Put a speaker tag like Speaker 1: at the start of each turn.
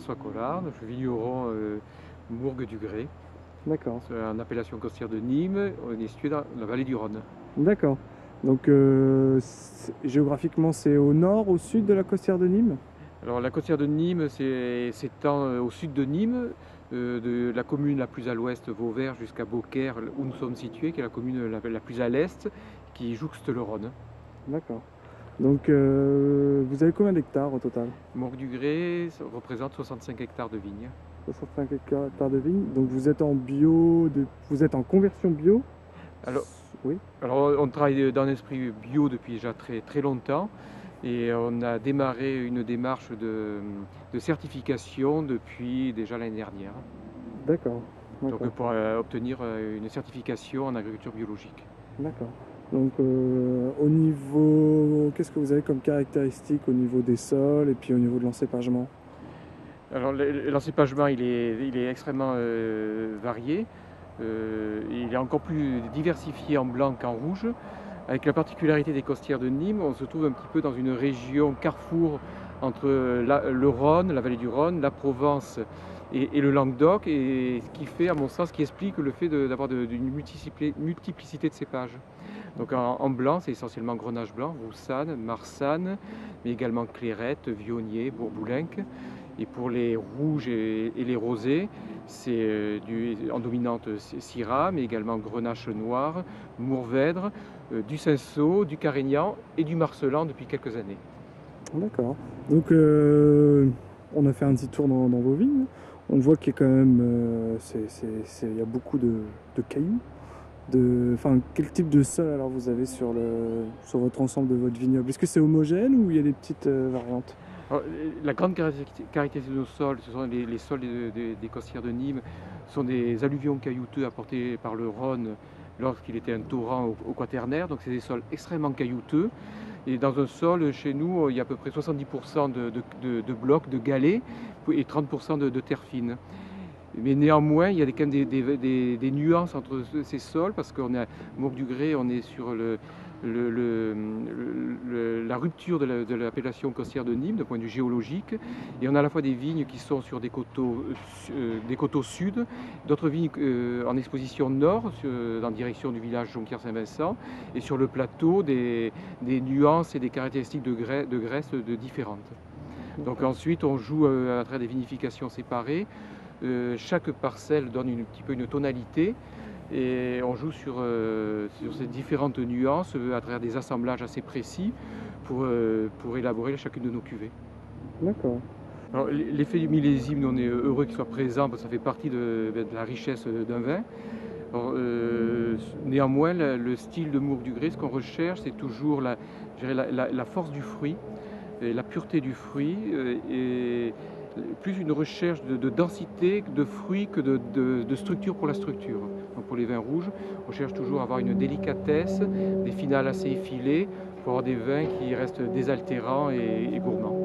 Speaker 1: François Collard, je suis vigneron Mourgue du Grès,
Speaker 2: D'accord.
Speaker 1: en appellation costière de Nîmes, on est situé dans la vallée du Rhône.
Speaker 2: D'accord. Donc, géographiquement, c'est au nord, au sud de la Costière de Nîmes?
Speaker 1: Alors la costière de Nîmes s'étend au sud de Nîmes, de la commune la plus à l'ouest, Vauvert, jusqu'à Beaucaire, où nous sommes situés, qui est la commune la plus à l'est, qui jouxte le Rhône.
Speaker 2: D'accord. Donc, vous avez combien d'hectares au total?
Speaker 1: Mourgue du Grès représente 65 hectares de vignes.
Speaker 2: 65 hectares de vignes. Donc, vous êtes en bio, vous êtes en conversion bio?
Speaker 1: Alors,
Speaker 2: Oui.
Speaker 1: alors on travaille dans l'esprit bio depuis déjà très, très longtemps. Et on a démarré une démarche de certification depuis déjà l'année dernière.
Speaker 2: D'accord.
Speaker 1: Donc
Speaker 2: D'accord.
Speaker 1: pour obtenir une certification en agriculture biologique.
Speaker 2: D'accord. Donc, au niveau, qu'est-ce que vous avez comme caractéristiques au niveau des sols et puis au niveau de l'encépagement?
Speaker 1: Alors l'encépagement il est extrêmement varié. Il est encore plus diversifié en blanc qu'en rouge. Avec la particularité des costières de Nîmes, on se trouve un petit peu dans une région carrefour entre le Rhône, la vallée du Rhône, la Provence et le Languedoc, et ce qui fait, à mon sens, qui explique le fait d'avoir une multiplicité de cépages. Donc en blanc, c'est essentiellement Grenache blanc, Roussanne, Marsanne, mais également Clairette, Viognier, Bourboulenc. Et pour les rouges et les rosés, c'est en dominante Syrah, mais également Grenache noir, Mourvèdre, du Cinsault, du Carignan et du Marcellan depuis quelques années.
Speaker 2: D'accord. Donc, on a fait un petit tour dans vos vignes. On voit qu'il y a quand même, il y a beaucoup de cailloux. Enfin, quel type de sol alors vous avez sur votre ensemble de votre vignoble? Est-ce que c'est homogène ou il y a des petites variantes?
Speaker 1: Alors, la grande caractéristique de nos sols, ce sont les sols des costières de Nîmes, sont des alluvions caillouteux apportés par le Rhône lorsqu'il était un torrent au Quaternaire. Donc c'est des sols extrêmement caillouteux. Et dans un sol, chez nous, il y a à peu près 70% de blocs, de galets et 30% de terre fine. Mais néanmoins, il y a quand même des nuances entre ces sols, parce qu'on est à Mourgue du Grès, on est sur la rupture de l'appellation costière de Nîmes, d'un point de vue géologique, et on a à la fois des vignes qui sont sur des coteaux sud, d'autres vignes en exposition nord, en direction du village Jonquière-Saint-Vincent, et sur le plateau, des nuances et des caractéristiques de graisse différentes. Donc ensuite, on joue à travers des vinifications séparées. Chaque parcelle donne un petit peu une tonalité et on joue sur ces différentes nuances à travers des assemblages assez précis pour élaborer chacune de nos cuvées.
Speaker 2: D'accord.
Speaker 1: Alors, l'effet du millésime, nous, on est heureux qu'il soit présent parce que ça fait partie de la richesse d'un vin. Alors, néanmoins, le style de Mourgue du Grès, ce qu'on recherche, c'est toujours la force du fruit, et la pureté du fruit, et plus une recherche de densité de fruits que de structure pour la structure. Donc pour les vins rouges, on cherche toujours à avoir une délicatesse, des finales assez effilées, pour avoir des vins qui restent désaltérants et gourmands.